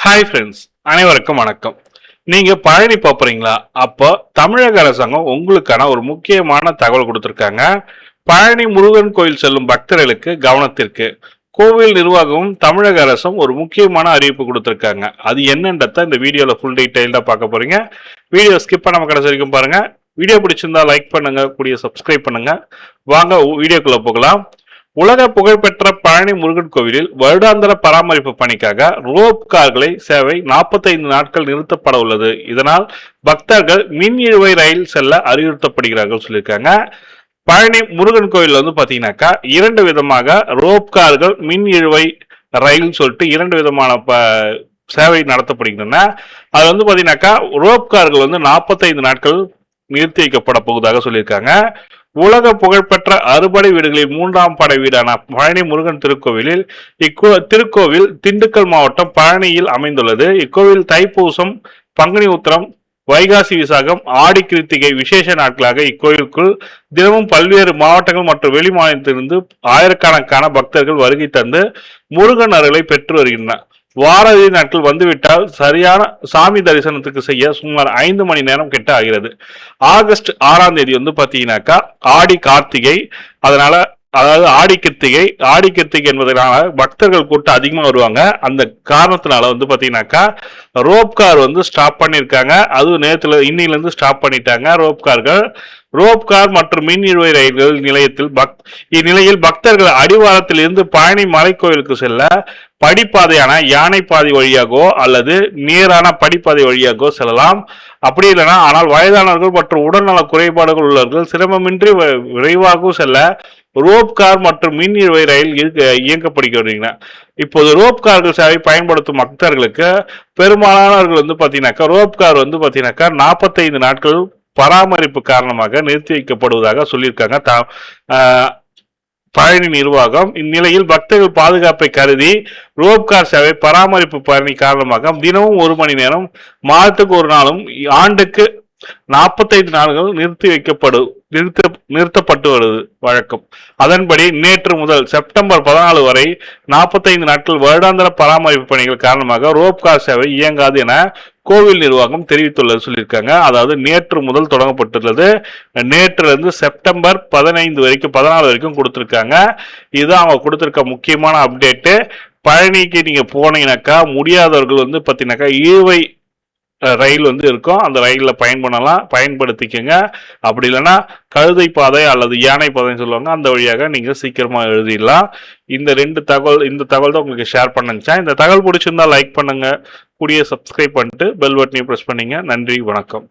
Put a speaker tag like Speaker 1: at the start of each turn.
Speaker 1: Hi friends, அனைவருக்கும் வணக்கம். நீங்க பழனி போறீங்களா? அப்போ தமிழக அரசாங்கம் உங்களுக்கான ஒரு முக்கியமான தகவல் கொடுத்திருக்காங்க. பழனி முருகன் கோயில் செல்லும் பக்தர்களுக்கு கவனத்திற்கு கோவில் நிர்வாகமும் தமிழக அரசும் ஒரு முக்கியமான அறிவிப்பு கொடுத்திருக்காங்க. அது என்னன்றத இந்த வீடியோல ஃபுல் டீடைல்டா பார்க்க போறீங்க. வீடியோ ஸ்கிப் பண்ணாம கடைசி வரைக்கும் பாருங்க. வீடியோ பிடிச்சிருந்தா லைக் பண்ணுங்க, கூடிய சப்ஸ்கிரைப் பண்ணுங்க. வாங்க வீடியோக்குள்ள போகலாம். உலக புகழ்பெற்ற பழனி முருகன் கோவிலில் வருடாந்திர பராமரிப்பு பணிக்காக ரோப் கார்களை சேவை 45 நாட்கள் நிறுத்தப்பட உள்ளது. இதனால் பக்தர்கள் மின் இழுவை ரயில் செல்ல அறிவுறுத்தப்படுகிறார்கள் சொல்லியிருக்காங்க. பழனி முருகன் கோவில் வந்து பாத்தீங்கன்னாக்கா 2 விதமாக ரோப் கார்கள் மின் இழுவை ரயில் சொல்லிட்டு 2 விதமான சேவை நடத்தப்படுகின்றன. அது வந்து பாத்தீங்கன்னாக்கா ரோப் கார்கள் வந்து 45 நாட்கள் நிறுத்தி வைக்கப்பட போவதாக சொல்லியிருக்காங்க. உலக புகழ்பெற்ற அறுபடை வீடுகளில் 3ஆம் படை வீடான பழனி முருகன் திருக்கோவிலில் திருக்கோவில் திண்டுக்கல் மாவட்டம் பழனியில் அமைந்துள்ளது. இக்கோவில் தைப்பூசம், பங்குனி உத்திரம், வைகாசி விசாகம், ஆடி கிருத்திகை விசேஷ நாட்களாக இக்கோயிலுக்குள் தினமும் பல்வேறு மாவட்டங்கள் மற்றும் வெளி மாநிலத்திலிருந்து ஆயிரக்கணக்கான பக்தர்கள் வருகை தந்து முருகன் அருளை பெற்று வருகின்றனர். வார இறுதி நாட்கள் வந்துவிட்டால் சரியான சாமி தரிசனத்துக்கு செய்ய சுமார் 5 மணி நேரம் கிட்ட ஆகிறது. ஆகஸ்ட் 6ஆம் தேதி வந்து பாத்தீங்கன்னாக்கா ஆடி கார்த்திகை, அதனால அதாவது ஆடி கிருத்திகை என்பதனால பக்தர்கள் கூட்டம் அதிகமா வருவாங்க. அந்த காரணத்தினால வந்து பாத்தீங்கன்னாக்கா ரோப் கார் வந்து ஸ்டாப் பண்ணிருக்காங்க. அதுவும் நேரத்துல இன்னில இருந்து ஸ்டாப் பண்ணிட்டாங்க ரோப் கார் மற்றும் மின் இழுவை ரயில்கள் நிலையத்தில் இந்நிலையில் பக்தர்கள் அடிவாரத்தில் இருந்து பழனி மலைக்கோயிலுக்கு செல்ல படிப்பாதையான யானை பாதை வழியாகவோ அல்லது நேரான படிப்பாதை வழியாகவோ செல்லலாம். அப்படி இல்லைன்னா ஆனால் வயதானவர்கள் மற்றும் உடல்நல குறைபாடுகள் உள்ளவர்கள் சிரமமின்றி விரைவாகவும் செல்ல ரோப் கார் மற்றும் மின் இழுவை ரயில் இயக்கப்படுகின்றன. இப்போது ரோப் கார்கள் சேவை பயன்படுத்தும் பக்தர்களுக்கு பெரும்பாலானவர்கள் வந்து பாத்தீங்கன்னாக்கா ரோப் கார் வந்து பாத்தீங்கன்னாக்கா 45 நாட்கள் பராமரிப்பு காரணமாக நிறுத்தி வைக்கப்படுவதாக சொல்லியிருக்காங்க பழனி நிர்வாகம். இந்நிலையில் பக்தர்கள் பாதுகாப்பை கருதி ரோப் கார் சேவை பராமரிப்பு பணி காரணமாக தினமும் 1 மணி நேரம், மாதத்துக்கு ஒரு நாளும், ஆண்டுக்கு 45 நாட்கள் நிறுத்தப்பட்டு வருவது வழக்கம். அதன்படி நேற்று முதல் செப்டம்பர் 14 வரை 45 நாட்கள் வருடாந்திர பராமரிப்பு பணிகள் காரணமாக ரோப் கார் சேவை இயங்காது என கோவில் நிர்வாகம் தெரிவித்துள்ளது சொல்லியிருக்காங்க. அதாவது நேற்று முதல் தொடங்கப்பட்டுள்ளது. நேற்றுல இருந்து செப்டம்பர் 14 வரைக்கும் கொடுத்திருக்காங்க. இதுதான் அவங்க கொடுத்திருக்க முக்கியமான அப்டேட்டு. பழனிக்கு நீங்க போனீங்கன்னாக்கா முடியாதவர்கள் வந்து பாத்தீங்கன்னாக்கா இழுவை ரயில் வந்து இருக்கும். அந்த ரயிலில் பயன்படுத்திக்கங்க. அப்படி இல்லைன்னா கழுதை பாதை அல்லது யானை பாதைன்னு சொல்லுவாங்க, அந்த வழியாக நீங்க சீக்கிரமா எழுதிடலாம். இந்த தகவல் தான் உங்களுக்கு ஷேர் பண்ணுச்சா. இந்த தகவல் பிடிச்சிருந்தா லைக் பண்ணுங்க, கூடிய சப்ஸ்கிரைப் பண்ணிட்டு பெல் பட்டனையும் பிரஸ் பண்ணீங்க. நன்றி, வணக்கம்.